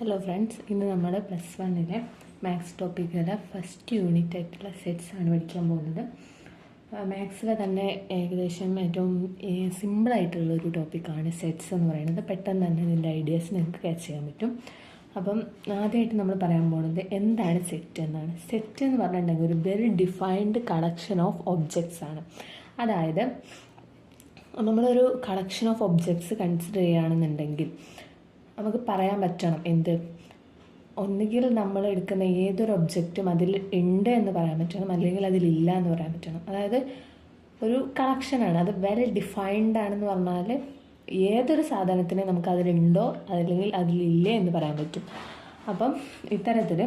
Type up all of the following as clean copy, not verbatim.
Hello friends, ഇന്ന് നമ്മൾ +1 maths ടോപ്പിക്കിലെ first unit ആയിട്ടുള്ള സെറ്റ്സ് ആണ് പഠിക്കാൻ പോകുന്നത്. മാത്സിലെ തന്നെ ഏകദേശം ഏറ്റവും സിമ്പിളായിട്ടുള്ളൊരു ടോപ്പിക്കാണ് സെറ്റ്സ് എന്ന് പറയുന്നത്. പെട്ടെന്ന് തന്നെ ഇതിൻ്റെ ഐഡിയാസ് നിങ്ങൾക്ക് ക്യാച്ച് ചെയ്യാൻ പറ്റും. അപ്പം ആദ്യമായിട്ട് നമ്മൾ പറയാൻ പോകുന്നത് എന്താണ് സെറ്റ് എന്നാണ്. സെറ്റ് എന്ന് പറഞ്ഞിട്ടുണ്ടെങ്കിൽ ഒരു well defined collection of objects ആണ്. അതായത് നമ്മളൊരു കളക്ഷൻ ഓഫ് ഒബ്ജക്ട്സ് കൺസിഡർ ചെയ്യുകയാണെന്നുണ്ടെങ്കിൽ നമുക്ക് പറയാൻ പറ്റണം ഒന്നുകിൽ നമ്മൾ എടുക്കുന്ന ഏതൊരു ഒബ്ജക്റ്റും അതിൽ ഉണ്ട് എന്ന് പറയാൻ പറ്റണം, അല്ലെങ്കിൽ അതിലില്ല എന്ന് പറയാൻ പറ്റണം. അതായത് ഒരു കളക്ഷനാണ്, അത് വെൽ ഡിഫൈൻഡ് ആണെന്ന് പറഞ്ഞാൽ ഏതൊരു സാധനത്തിനെ നമുക്ക് അതിലുണ്ടോ അല്ലെങ്കിൽ അതിലില്ലേ എന്ന് പറയാൻ പറ്റും. അപ്പം ഇത്തരത്തിൽ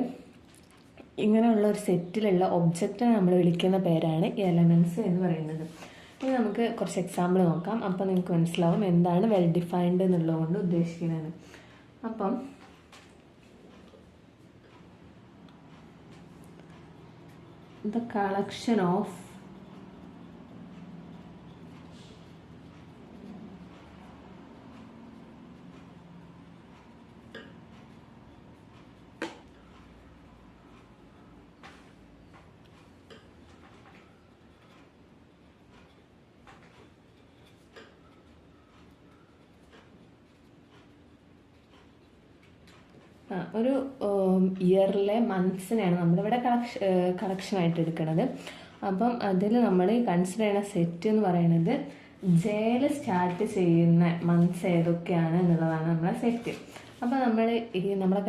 ഇങ്ങനെയുള്ള ഒരു സെറ്റിലുള്ള ഒബ്ജക്റ്റിനെ നമ്മൾ വിളിക്കുന്ന പേരാണ് എലമെൻറ്റ്സ് എന്ന് പറയുന്നത്. ഇനി നമുക്ക് കുറച്ച് എക്സാമ്പിൾ നോക്കാം. അപ്പം നിങ്ങൾക്ക് മനസ്സിലാവും എന്താണ് വെൽ ഡിഫൈൻഡ് എന്നുള്ളതുകൊണ്ട് ഉദ്ദേശിക്കുന്നത്. അപ്പം the collection of ഒരു ഇയറിലെ മന്ത്സിനെയാണ് നമ്മളിവിടെ കളക്ഷനായിട്ട് എടുക്കുന്നത്. അപ്പം അതിൽ നമ്മൾ കൺസിഡർ ചെയ്യുന്ന സെറ്റ് എന്ന് പറയുന്നത് ജയിൽ സ്റ്റാർട്ട് ചെയ്യുന്ന മന്ത്സ് ഏതൊക്കെയാണ് എന്നുള്ളതാണ് നമ്മളെ സെറ്റ്. അപ്പോൾ നമ്മുടെ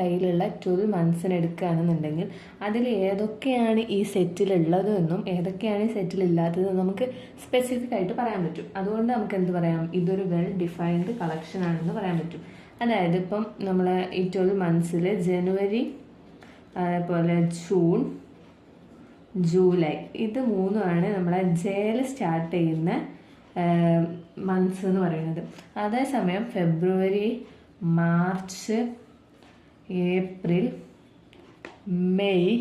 കയ്യിലുള്ള 12 മന്ത്സിന് എടുക്കുകയാണെന്നുണ്ടെങ്കിൽ അതിൽ ഏതൊക്കെയാണ് ഈ സെറ്റിലുള്ളത് എന്നും ഏതൊക്കെയാണ് ഈ സെറ്റിലില്ലാത്തതെന്നും നമുക്ക് സ്പെസിഫിക് ആയിട്ട് പറയാൻ പറ്റും. അതുകൊണ്ട് നമുക്ക് എന്ത് പറയാം, ഇതൊരു വെൽ ഡിഫൈൻഡ് കളക്ഷൻ ആണെന്ന് പറയാൻ പറ്റും. അതായത് ഇപ്പം നമ്മൾ ഈ 12 മന്ത്സിൽ ജനുവരി, അതേപോലെ ജൂൺ, ജൂലൈ, ഇത് മൂന്നുമാണ് നമ്മളെ ജയിൽ സ്റ്റാർട്ട് ചെയ്യുന്ന മന്ത്സ് എന്ന് പറയുന്നത്. അതേസമയം February, March, April, May,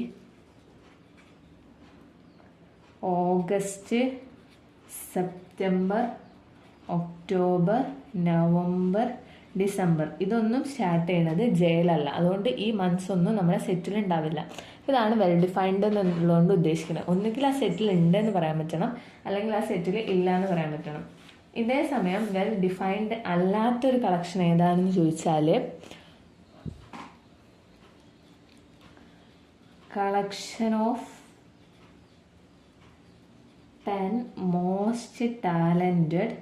August, September, October, November, December, ഇതൊന്നും സ്റ്റാർട്ട് ചെയ്യണത് ജയിലല്ല. അതുകൊണ്ട് ഈ മന്ത്സ് ഒന്നും നമ്മുടെ സെറ്റിൽ ഉണ്ടാവില്ല. ഇതാണ് വെൽ ഡിഫൈൻഡ് എന്നുള്ളതുകൊണ്ട് ഉദ്ദേശിക്കുന്നത്. ഒന്നുകിൽ ആ സെറ്റിൽ ഉണ്ടെന്ന് പറയാൻ പറ്റണം, അല്ലെങ്കിൽ ആ സെറ്റിൽ ഇല്ല എന്ന് പറയാൻ പറ്റണം. ഇതേ സമയം വെൽ ഡിഫൈൻഡ് അല്ലാത്തൊരു കളക്ഷൻ ഏതാണെന്ന് ചോദിച്ചാൽ collection of 10 most talented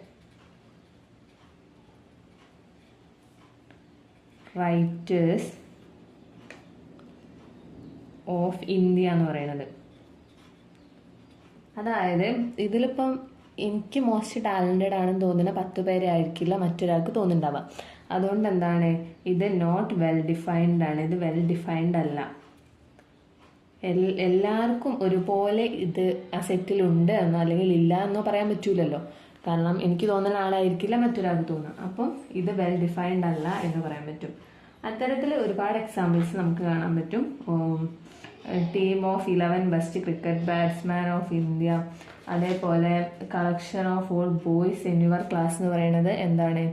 writers of India എന്ന് പറയുന്നത്. അതായത് ഇതിലിപ്പം എനിക്ക് മോസ്റ്റ് ടാലൻറ്റഡ് ആണെന്ന് തോന്നുന്ന 10 പേരെ ആയിരിക്കില്ല മറ്റൊരാൾക്ക് തോന്നുന്നുണ്ടാവാം. അതുകൊണ്ട് എന്താണ്, ഇത് നോട്ട് വെൽ ഡിഫൈൻഡ് ആണ്, ഇത് വെൽ ഡിഫൈൻഡ് അല്ല. എല്ലാവർക്കും ഒരുപോലെ ഇത് ആ സെറ്റിലുണ്ട് എന്നോ അല്ലെങ്കിൽ ഇല്ല എന്നോ പറയാൻ പറ്റൂലല്ലോ. കാരണം എനിക്ക് തോന്നുന്ന ആളായിരിക്കില്ല മറ്റൊരാൾക്ക് തോന്നുക. അപ്പം ഇത് വെൽ ഡിഫൈൻഡ് അല്ല എന്ന് പറയാൻ പറ്റും. അത്തരത്തിൽ ഒരുപാട് എക്സാമ്പിൾസ് നമുക്ക് കാണാൻ പറ്റും. Team of 11 best cricket batsman of India, അതേപോലെ collection of all boys in your class എന്ന് പറയുന്നത് എന്താണ്,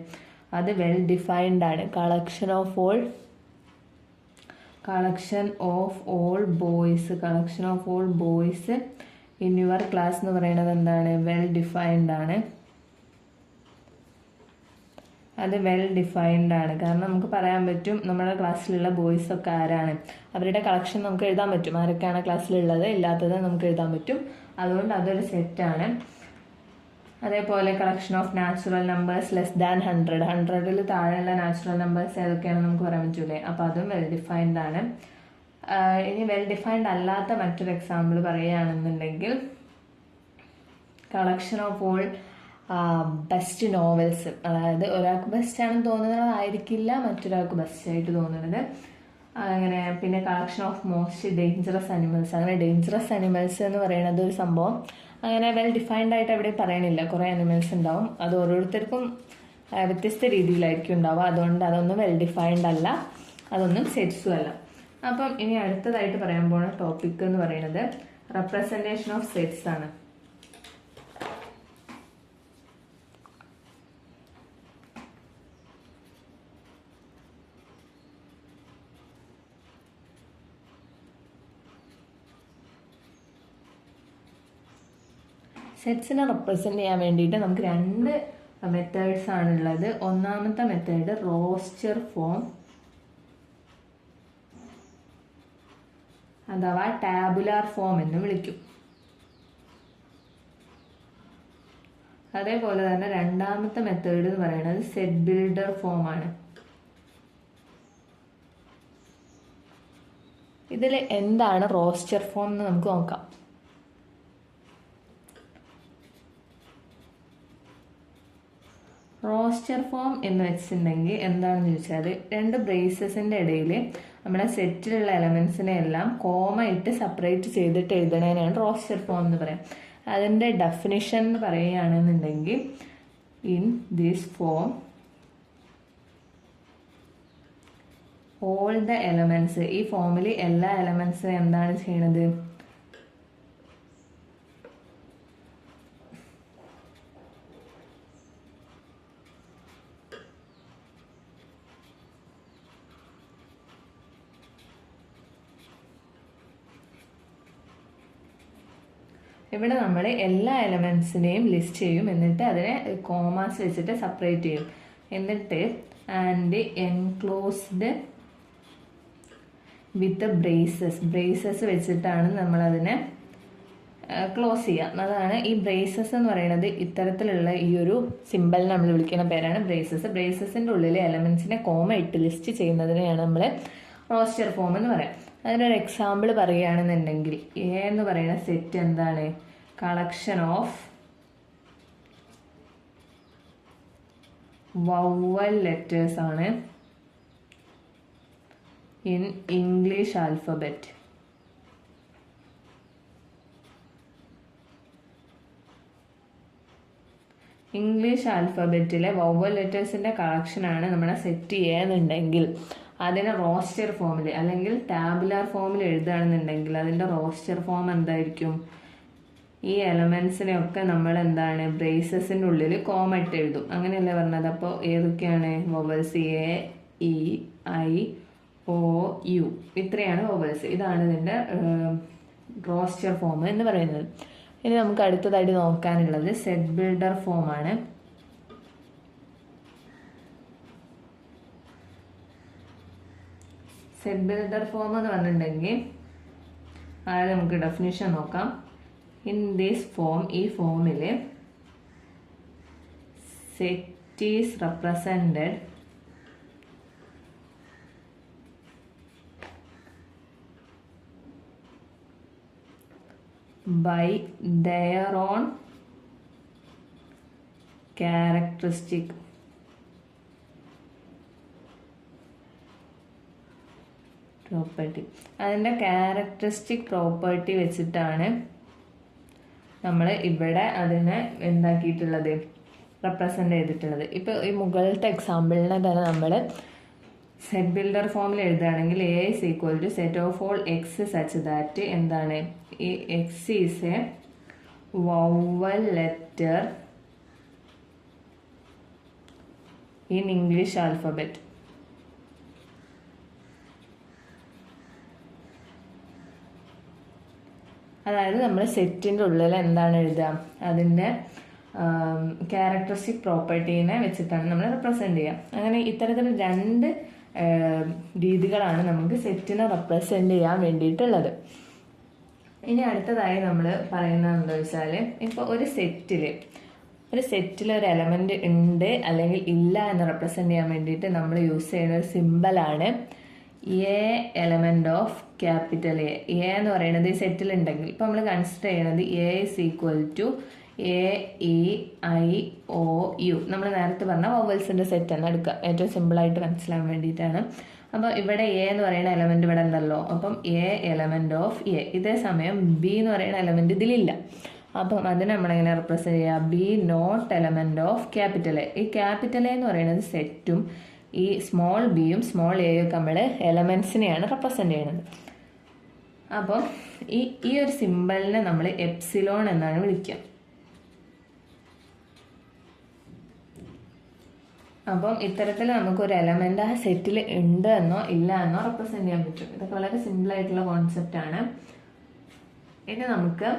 അത് വെൽ ഡിഫൈൻഡ് ആണ്. Collection of all boys in your class എന്ന് പറയുന്നത് എന്താണ്, വെൽ ഡിഫൈൻഡ് ആണ്. അത് വെൽ ഡിഫൈൻഡ് ആണ്. കാരണം നമുക്ക് പറയാൻ പറ്റും നമ്മുടെ ക്ലാസ്സിലുള്ള ബോയ്സ് ഒക്കെ ആരാണ്, അവരുടെ കളക്ഷൻ നമുക്ക് എഴുതാൻ പറ്റും. ആരൊക്കെയാണ് ക്ലാസ്സിലുള്ളത്, ഇല്ലാത്തത് നമുക്ക് എഴുതാൻ പറ്റും. അതുകൊണ്ട് അതൊരു സെറ്റാണ്. അതേപോലെ collection of natural numbers less than 100ൽ താഴെയുള്ള നാച്ചുറൽ നമ്പേഴ്സ് ഏതൊക്കെയാണെന്ന് നമുക്ക് പറയാൻ പറ്റൂലേ. അപ്പോൾ അതും വെൽ ഡിഫൈൻഡ് ആണ്. ഇനി വെൽ ഡിഫൈൻഡ് അല്ലാത്ത മറ്റൊരു എക്സാമ്പിൾ പറയുകയാണെന്നുണ്ടെങ്കിൽ collection of all best novels. അതായത് ഒരാൾക്ക് ബെസ്റ്റ് ആണെന്ന് തോന്നുന്നതായിരിക്കില്ല മറ്റൊരാൾക്ക് ബെസ്റ്റ് ആയിട്ട് തോന്നുന്നത്. അങ്ങനെ പിന്നെ collection of most dangerous animals. അങ്ങനെ ഡേഞ്ചറസ് അനിമൽസ് എന്ന് പറയുന്നത് ഒരു സംഭവം അങ്ങനെ വെൽ ഡിഫൈൻഡ് ആയിട്ട് എവിടെയും പറയണില്ല. കുറേ അനിമൽസ് ഉണ്ടാവും, അത് ഓരോരുത്തർക്കും വ്യത്യസ്ത രീതിയിലായിരിക്കും ഉണ്ടാവുക. അതുകൊണ്ട് അതൊന്നും വെൽ ഡിഫൈൻഡ് അല്ല, അതൊന്നും സെറ്റ്സും അല്ല. അപ്പം ഇനി അടുത്തതായിട്ട് പറയാൻ പോകുന്ന ടോപ്പിക് എന്ന് പറയുന്നത് റെപ്രസെൻറ്റേഷൻ ഓഫ് സെറ്റ്സ് ആണ്. സെറ്റ്സിനെ റെപ്രസെൻറ്റ് ചെയ്യാൻ വേണ്ടിയിട്ട് നമുക്ക് രണ്ട് മെത്തേഡ്സ് ആണുള്ളത്. ഒന്നാമത്തെ മെത്തേഡ് റോസ്റ്റർ ഫോം അഥവാ ടാബുലാർ ഫോം എന്ന് വിളിക്കും. അതേപോലെ തന്നെ രണ്ടാമത്തെ മെത്തേഡ് എന്ന് പറയുന്നത് സെറ്റ് ബിൽഡർ ഫോം ആണ്. ഇതിൽ എന്താണ് റോസ്റ്റർ ഫോം എന്ന് നമുക്ക് നോക്കാം. റോസ്റ്റർ ഫോം എന്ന് വെച്ചിട്ടുണ്ടെങ്കിൽ എന്താണെന്ന് ചോദിച്ചാൽ രണ്ട് ബ്രേസസിൻ്റെ ഇടയിൽ നമ്മുടെ സെറ്റിലുള്ള എലമെൻസിനെ എല്ലാം കോമ ഇട്ട് സെപ്പറേറ്റ് ചെയ്തിട്ട് എഴുതണേനാണ് റോസ്റ്റർ ഫോം എന്ന് പറയാം. അതിൻ്റെ ഡെഫിനിഷൻ എന്ന് പറയുകയാണെന്നുണ്ടെങ്കിൽ in this form all the elements, ഈ ഫോമിൽ എല്ലാ എലമെൻറ്റ്സും എന്താണ് ചെയ്യണത്, ഇവിടെ നമ്മൾ എല്ലാ എലമെൻസിനെയും ലിസ്റ്റ് ചെയ്യും, എന്നിട്ട് അതിനെ കോമാസ് വെച്ചിട്ട് സെപ്പറേറ്റ് ചെയ്യും. എന്നിട്ട് ആൻഡ് എൻക്ലോസ്ഡ് വിത്ത് ബ്രേസസ് വെച്ചിട്ടാണ് നമ്മളതിനെ ക്ലോസ് ചെയ്യുക. അതാണ് ഈ ബ്രേസസ് എന്ന് പറയുന്നത്. ഇത്തരത്തിലുള്ള ഈ ഒരു സിമ്പിൾ നമ്മൾ വിളിക്കുന്ന പേരാണ് ബ്രേസസ്. ബ്രേസസിൻ്റെ ഉള്ളിൽ എലമെൻസിനെ കോമ ഇട്ട് ലിസ്റ്റ് ചെയ്യുന്നതിനെയാണ് നമ്മൾ റോസ്റ്റർ ഫോം എന്ന് പറയാം. അതിനൊരു എക്സാമ്പിൾ പറയുകയാണെന്നുണ്ടെങ്കിൽ എ എന്ന് പറയുന്ന സെറ്റ് എന്താണ്, കളക്ഷൻ ഓഫ് വവൽ ലെറ്റേഴ്സ് ആണ് ഇൻ ഇംഗ്ലീഷ് ആൽഫബറ്റ്. ഇംഗ്ലീഷ് ആൽഫബറ്റിലെ വവൽ ലെറ്റേഴ്സിൻ്റെ കളക്ഷനാണ് നമ്മുടെ സെറ്റ് എന്നുണ്ടെങ്കിൽ അതിനെ റോസ്റ്റർ ഫോമിൽ അല്ലെങ്കിൽ ടാബുലാർ ഫോമിൽ എഴുതുകയാണെന്നുണ്ടെങ്കിൽ അതിൻ്റെ റോസ്റ്റർ ഫോം എന്തായിരിക്കും, ഈ എലമെൻസിനെയൊക്കെ നമ്മൾ എന്താണ് ബ്രേസസിൻ്റെ ഉള്ളിൽ കോമ ഇട്ട് എഴുതും. അങ്ങനെയല്ലേ പറഞ്ഞത്. അപ്പോൾ ഏതൊക്കെയാണ് vowels, A, E, I, O, U, ഇത്രയാണ് വവൽസ്. ഇതാണ് ഇതിൻ്റെ റോസ്റ്റർ ഫോം എന്ന് പറയുന്നത്. ഇനി നമുക്ക് അടുത്തതായിട്ട് നോക്കാനുള്ളത് സെറ്റ് ബിൽഡർ ഫോമാണ്. സെറ്റ് ബിൽഡർ ഫോം എന്ന് പറഞ്ഞിട്ടുണ്ടെങ്കിൽ അതായത് നമുക്ക് ഡെഫിനിഷൻ നോക്കാം. ഇൻ ദിസ് ഫോം, ഈ ഫോമിൽ set is represented by their own characteristic property. അതിൻ്റെ ക്യാരക്ടറിസ്റ്റിക് പ്രോപ്പർട്ടി വെച്ചിട്ടാണ് നമ്മൾ ഇവിടെ അതിനെ എന്താക്കിയിട്ടുള്ളത്, റെപ്രസെൻ്റ് ചെയ്തിട്ടുള്ളത്. ഇപ്പോൾ ഈ മുകളിലത്തെ എക്സാമ്പിളിനെ തന്നെ നമ്മൾ സെറ്റ് ബിൽഡർ ഫോമിൽ എഴുതുകയാണെങ്കിൽ A is equal to set of all x such that എന്താണ്, ഈ x is a vowel letter in English alphabet. അതായത് നമ്മൾ സെറ്റിൻ്റെ ഉള്ളിൽ എന്താണ് എഴുതുക, അതിൻ്റെ ക്യാരക്ടറിസ്റ്റിക് പ്രോപ്പർട്ടീനെ വെച്ചിട്ടാണ് നമ്മൾ റെപ്രസെൻ്റ് ചെയ്യുക. അങ്ങനെ ഇത്തരത്തിൽ രണ്ട് രീതികളാണ് നമുക്ക് സെറ്റിനെ റെപ്രസെൻ്റ് ചെയ്യാൻ വേണ്ടിയിട്ടുള്ളത്. ഇനി അടുത്തതായി നമ്മൾ പറയുന്നത് എന്താ വെച്ചാൽ, ഇപ്പോൾ ഒരു സെറ്റിൽ ഒരു എലമെൻറ്റ് ഉണ്ട് അല്ലെങ്കിൽ ഇല്ല എന്ന് റെപ്രസെൻ്റ് ചെയ്യാൻ വേണ്ടിയിട്ട് നമ്മൾ യൂസ് ചെയ്യുന്ന ഒരു സിമ്പിളാണ് a element of capital A. A എന്ന് പറയുന്നത് ഈ സെറ്റിൽ ഉണ്ടെങ്കിൽ ഇപ്പോൾ നമ്മൾ കൺസിഡർ ചെയ്യുന്നത് A is equal to a, E, I, O, u. നമ്മൾ നേരത്തെ പറഞ്ഞ വവൽസിൻ്റെ സെറ്റ് തന്നെ എടുക്കുക, ഏറ്റവും സിമ്പിളായിട്ട് മനസ്സിലാൻ വേണ്ടിയിട്ടാണ്. അപ്പോൾ ഇവിടെ എ എന്ന് പറയുന്ന എലമെൻറ്റ് ഇവിടെ ഉണ്ടല്ലോ, അപ്പം എ എലമെൻറ്റ് ഓഫ് എ. ഇതേ സമയം ബി എന്ന് പറയുന്ന എലമെൻറ്റ് ഇതിലില്ല. അപ്പം അതിനെ നമ്മളെങ്ങനെ റെപ്രസെൻറ്റ് ചെയ്യുക, b not element of capital A. ഈ ക്യാപിറ്റൽ എ എന്ന് പറയുന്നത് സെറ്റും ഈ സ്മോൾ ബിയും സ്മോൾ എയും ഒക്കെ നമ്മൾ എലമെൻസിനെയാണ് റെപ്രസെൻറ്റ് ചെയ്യുന്നത്. അപ്പം ഈ ഒരു സിമ്പിളിനെ നമ്മൾ എപ്സിലോൺ എന്നാണ് വിളിക്കുക. അപ്പം ഇത്തരത്തിൽ നമുക്കൊരു എലമെൻ്റ് ആ സെറ്റിൽ ഉണ്ട് എന്നോ ഇല്ല എന്നോ റെപ്രസെൻറ്റ് ചെയ്യാൻ പറ്റും. ഇതൊക്കെ വളരെ സിമ്പിളായിട്ടുള്ള കോൺസെപ്റ്റാണ്. ഇനി നമുക്ക്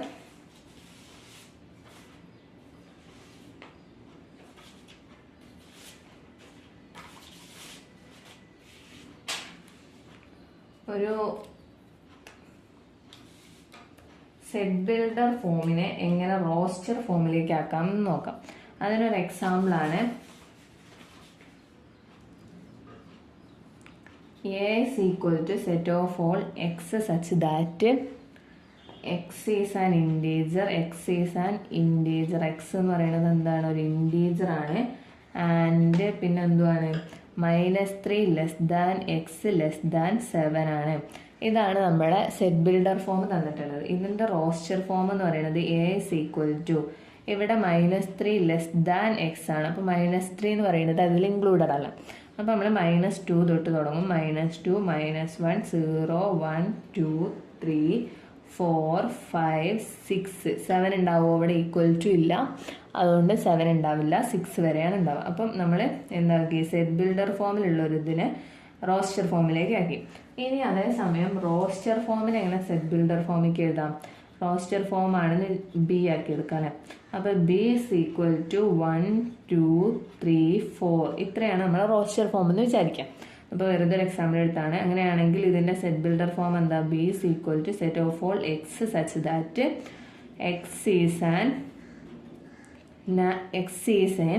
ഒരു സെറ്റ് ബിൽഡർ ഫോമിനെ എങ്ങനെ റോസ്റ്റർ ഫോമിലേക്ക് ആക്കാം എന്ന് നോക്കാം. അതിനൊരു എക്സാമ്പിളാണ് A is equal to set of all x such that x is an integer, x എന്ന് പറയുന്നത് എന്താണ്, ഒരു ഇൻറ്റീജർ ആണ്. ആൻഡ് പിന്നെ എന്തുവാണ്, -3 x 7 ആണ്. ഇതാണ് നമ്മുടെ സെറ്റ് ബിൽഡർ ഫോം തന്നിട്ടുള്ളത്. ഇതിൻ്റെ റോസ്റ്റർ ഫോം എന്ന് പറയുന്നത് A is equal to, ഇവിടെ -3 x ആണ്. അപ്പോൾ -3 എന്ന് പറയുന്നത് അതിൽ ഇൻക്ലൂഡഡ് അല്ല. അപ്പോൾ നമ്മൾ -2 തൊട്ട് തുടങ്ങും. -2 -1 0 1 2 3 4 5 6 7 ഉണ്ടാവും. അവിടെ ഈക്വൽ ടു ഇല്ല, അതുകൊണ്ട് 7 ഉണ്ടാവില്ല, 6 വരെയാണ് ഉണ്ടാവുക. അപ്പം നമ്മൾ എന്താക്കി, സെറ്റ് ബിൽഡർ ഫോമിലുള്ള ഒരു ഇതിനെ റോസ്റ്റർ ഫോമിലേക്ക് ആക്കി. ഇനി അതേസമയം റോസ്റ്റർ ഫോമിനെ എങ്ങനെ സെറ്റ് ബിൽഡർ ഫോമിലേക്ക് എഴുതാം? റോസ്റ്റർ ഫോം ആണെന്ന് ബി ആക്കി എടുക്കാം. അപ്പോൾ ബി ഇസ് ഈക്വൽ ടു 1 2 3 4 ഇത്രയാണ് നമ്മൾ റോസ്റ്റർ ഫോം എന്ന് വിചാരിക്കാം. അപ്പോൾ വെറുതെ ഒരു എക്സാമ്പിൾ എടുത്താണ്. അങ്ങനെയാണെങ്കിൽ ഇതിൻ്റെ സെറ്റ് ബിൽഡർ ഫോം എന്താ? B is equal to set of all x such that x is a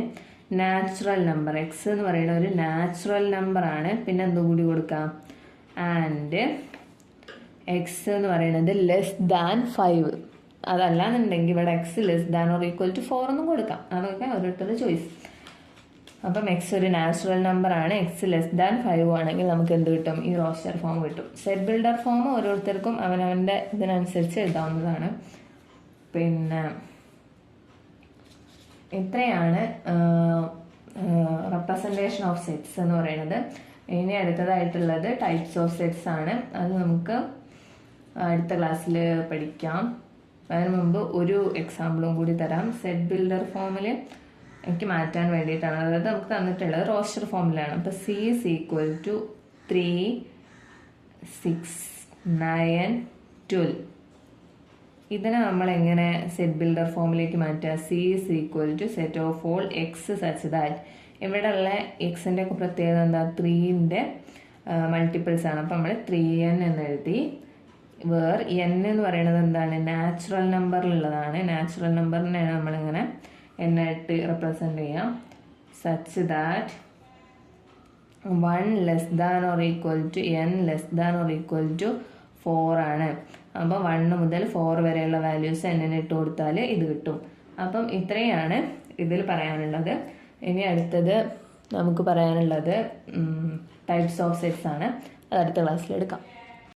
natural number. X എന്ന് പറയുന്ന ഒരു നാച്ചുറൽ നമ്പർ ആണ്. പിന്നെ എന്തുകൂടി കൊടുക്കാം? ആൻഡ് എക്സ് എന്ന് പറയുന്നത് <5. അതല്ലാന്നുണ്ടെങ്കിൽ ഇവിടെ എക്സ് <4 എന്നും കൊടുക്കാം. അതൊക്കെ ഓരോരുത്തരുടെ ചോയ്സ്. അപ്പം എക്സ് ഒരു നാച്ചുറൽ നമ്പർ ആണ്. എക്സ് <5 ആണെങ്കിൽ നമുക്ക് എന്ത് കിട്ടും? ഈ റോസ്റ്റർ ഫോം കിട്ടും. സെറ്റ് ബിൽഡർ ഫോം ഓരോരുത്തർക്കും അവനവൻ്റെ ഇതിനനുസരിച്ച് എഴുതാവുന്നതാണ്. പിന്നെ ഇത്രയാണ് റെപ്രസെൻറ്റേഷൻ ഓഫ് സെറ്റ്സ് എന്ന് പറയുന്നത്. ഇനി അടുത്തതായിട്ടുള്ളത് ടൈപ്സ് ഓഫ് സെറ്റ്സ് ആണ്. അത് നമുക്ക് അടുത്ത ക്ലാസ്സിൽ പഠിക്കാം. അതിന് മുമ്പ് ഒരു എക്സാമ്പിളും കൂടി തരാം. സെറ്റ് ബിൽഡർ ഫോമിൽ എനിക്ക് മാറ്റാൻ വേണ്ടിയിട്ടാണ്. അതായത് നമുക്ക് തന്നിട്ടുള്ളത് റോസ്റ്റർ ഫോമിലാണ്. അപ്പോൾ സി ഇസ് ഈക്വൽ ടു 3 6 9 12. ഇതിനെ നമ്മൾ എങ്ങനെ സെറ്റ് ബിൽഡർ ഫോമിലേക്ക് മാറ്റുക? C is equal to set of all x such that, ഇവിടെ ഉള്ള എക്സിൻ്റെ ഒക്കെ പ്രത്യേകത എന്താ? 3ൻ്റെ മൾട്ടിപ്പിൾസ് ആണ്. അപ്പോൾ നമ്മൾ 3n എന്ന് എഴുതി. വേർ n എന്ന് പറയുന്നത് എന്താണ്? നാച്ചുറൽ നമ്പറിലുള്ളതാണ്. നാച്ചുറൽ നമ്പറിനെയാണ് നമ്മളിങ്ങനെ n ആയിട്ട് റെപ്രസെൻ്റ് ചെയ്യാം. സച്ച് ദാറ്റ് 1 <= n <= 4 ആണ്. അപ്പോൾ 1 മുതൽ 4 വരെയുള്ള വാല്യൂസ് n-ന് ഇട്ട് കൊടുത്താൽ ഇത് കിട്ടും. അപ്പം ഇത്രയാണ് ഇതിൽ പറയാനുള്ളത്. ഇനി അടുത്തത് നമുക്ക് പറയാനുള്ളത് ടൈപ്സ് ഓഫ് സെറ്റ്സ് ആണ്. അത് അടുത്ത ക്ലാസ്സിൽ എടുക്കാം.